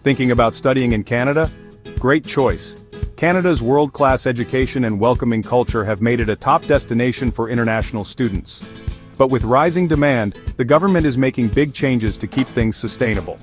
Thinking about studying in Canada? Great choice. Canada's world-class education and welcoming culture have made it a top destination for international students. But with rising demand, the government is making big changes to keep things sustainable.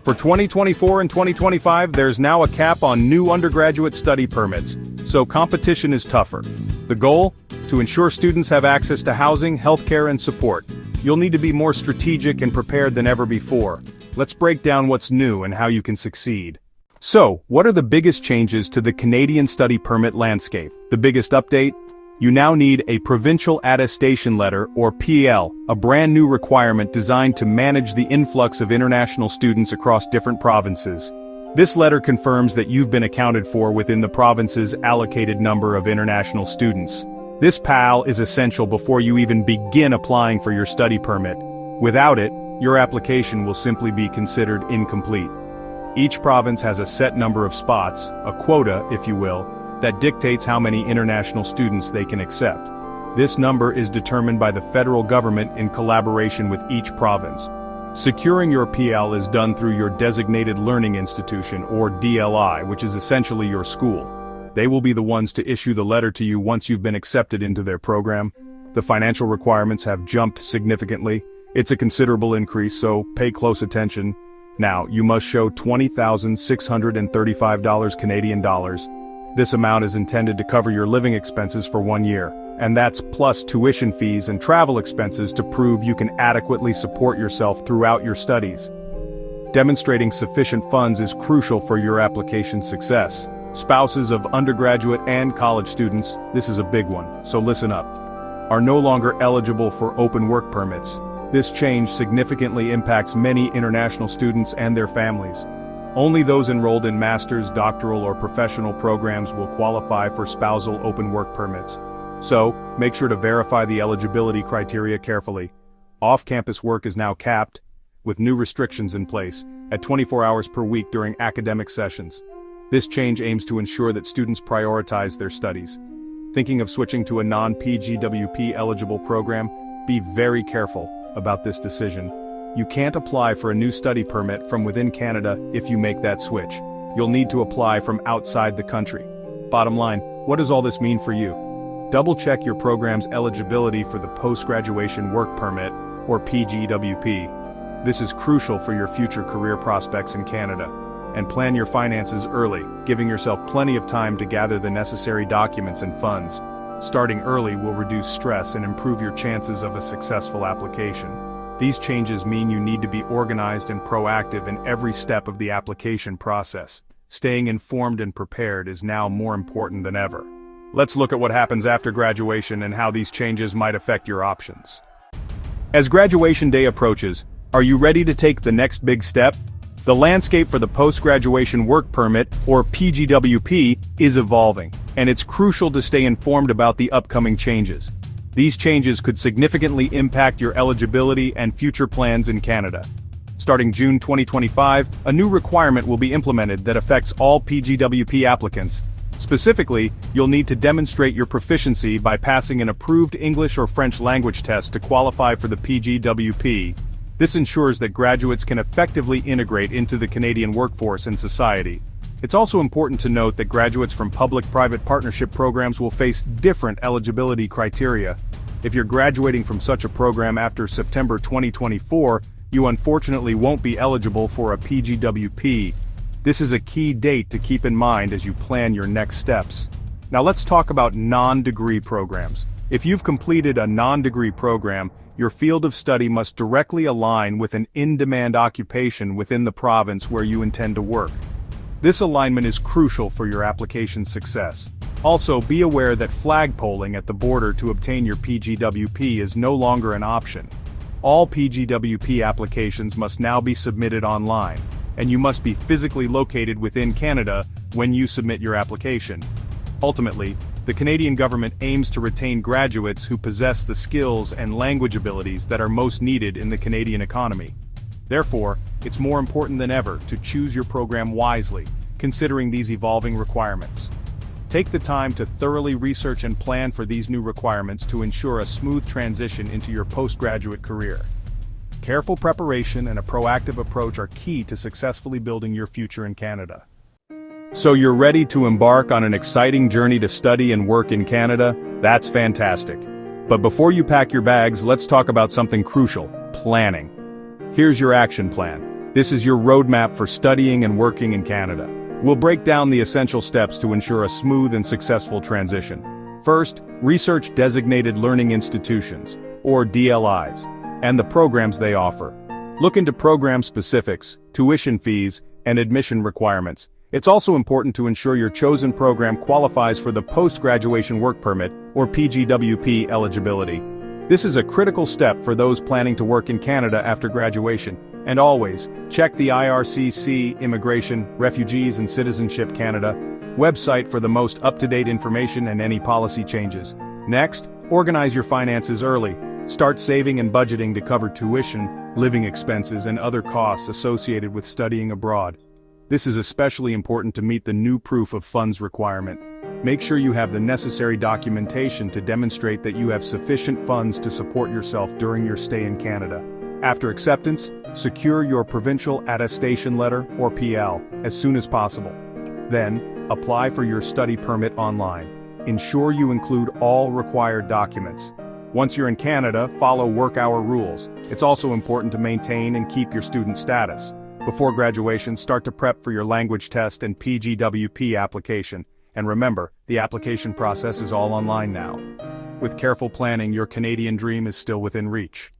For 2024 and 2025, there's now a cap on new undergraduate study permits, so competition is tougher. The goal? To ensure students have access to housing, healthcare, and support. You'll need to be more strategic and prepared than ever before. Let's break down what's new and how you can succeed. So, what are the biggest changes to the Canadian study permit landscape? The biggest update? You now need a Provincial Attestation Letter, or PL, a brand new requirement designed to manage the influx of international students across different provinces. This letter confirms that you've been accounted for within the province's allocated number of international students. This PAL is essential before you even begin applying for your study permit. Without it, your application will simply be considered incomplete. Each province has a set number of spots, a quota, if you will, that dictates how many international students they can accept. This number is determined by the federal government in collaboration with each province. Securing your PL is done through your designated learning institution, or DLI, which is essentially your school. They will be the ones to issue the letter to you once you've been accepted into their program. The financial requirements have jumped significantly. It's a considerable increase, so pay close attention. Now, you must show $20,635 Canadian dollars. This amount is intended to cover your living expenses for 1 year, and that's plus tuition fees and travel expenses to prove you can adequately support yourself throughout your studies. Demonstrating sufficient funds is crucial for your application success. Spouses of undergraduate and college students, this is a big one, so listen up, are no longer eligible for open work permits. This change significantly impacts many international students and their families. Only those enrolled in master's, doctoral, or professional programs will qualify for spousal open work permits. So, make sure to verify the eligibility criteria carefully. Off-campus work is now capped, with new restrictions in place, at 24 hours per week during academic sessions. This change aims to ensure that students prioritize their studies. Thinking of switching to a non-PGWP eligible program? Be very careful about this decision. You can't apply for a new study permit from within Canada if you make that switch. You'll need to apply from outside the country. Bottom line, what does all this mean for you? Double-check your program's eligibility for the Post-Graduation Work Permit, or PGWP. This is crucial for your future career prospects in Canada. And plan your finances early, giving yourself plenty of time to gather the necessary documents and funds. Starting early will reduce stress and improve your chances of a successful application. These changes mean you need to be organized and proactive in every step of the application process. Staying informed and prepared is now more important than ever. Let's look at what happens after graduation and how these changes might affect your options. As graduation day approaches, are you ready to take the next big step? The landscape for the Post-Graduation Work Permit, or PGWP, is evolving, and it's crucial to stay informed about the upcoming changes. These changes could significantly impact your eligibility and future plans in Canada. Starting June 2025, a new requirement will be implemented that affects all PGWP applicants. Specifically, you'll need to demonstrate your proficiency by passing an approved English or French language test to qualify for the PGWP. This ensures that graduates can effectively integrate into the Canadian workforce and society. It's also important to note that graduates from public-private partnership programs will face different eligibility criteria. If you're graduating from such a program after September 2024, you unfortunately won't be eligible for a PGWP. This is a key date to keep in mind as you plan your next steps. Now let's talk about non-degree programs. If you've completed a non-degree program, your field of study must directly align with an in-demand occupation within the province where you intend to work. This alignment is crucial for your application success. Also, be aware that flag polling at the border to obtain your PGWP is no longer an option. All PGWP applications must now be submitted online, and you must be physically located within Canada when you submit your application. Ultimately, the Canadian government aims to retain graduates who possess the skills and language abilities that are most needed in the Canadian economy. Therefore, it's more important than ever to choose your program wisely, considering these evolving requirements. Take the time to thoroughly research and plan for these new requirements to ensure a smooth transition into your postgraduate career. Careful preparation and a proactive approach are key to successfully building your future in Canada. So you're ready to embark on an exciting journey to study and work in Canada? That's fantastic. But before you pack your bags, let's talk about something crucial: planning. Here's your action plan. This is your roadmap for studying and working in Canada. We'll break down the essential steps to ensure a smooth and successful transition. First, research designated learning institutions, or DLIs, and the programs they offer. Look into program specifics, tuition fees, and admission requirements. It's also important to ensure your chosen program qualifies for the Post-Graduation Work Permit, or PGWP eligibility. This is a critical step for those planning to work in Canada after graduation. And always, check the IRCC Immigration, Refugees and Citizenship Canada website for the most up-to-date information and any policy changes. Next, organize your finances early. Start saving and budgeting to cover tuition, living expenses, and other costs associated with studying abroad. This is especially important to meet the new proof of funds requirement. Make sure you have the necessary documentation to demonstrate that you have sufficient funds to support yourself during your stay in Canada. After acceptance, secure your Provincial Attestation Letter, or PL, as soon as possible. Then, apply for your study permit online. Ensure you include all required documents. Once you're in Canada, follow work hour rules. It's also important to maintain and keep your student status. Before graduation, start to prep for your language test and PGWP application. And remember, the application process is all online now. With careful planning, your Canadian dream is still within reach.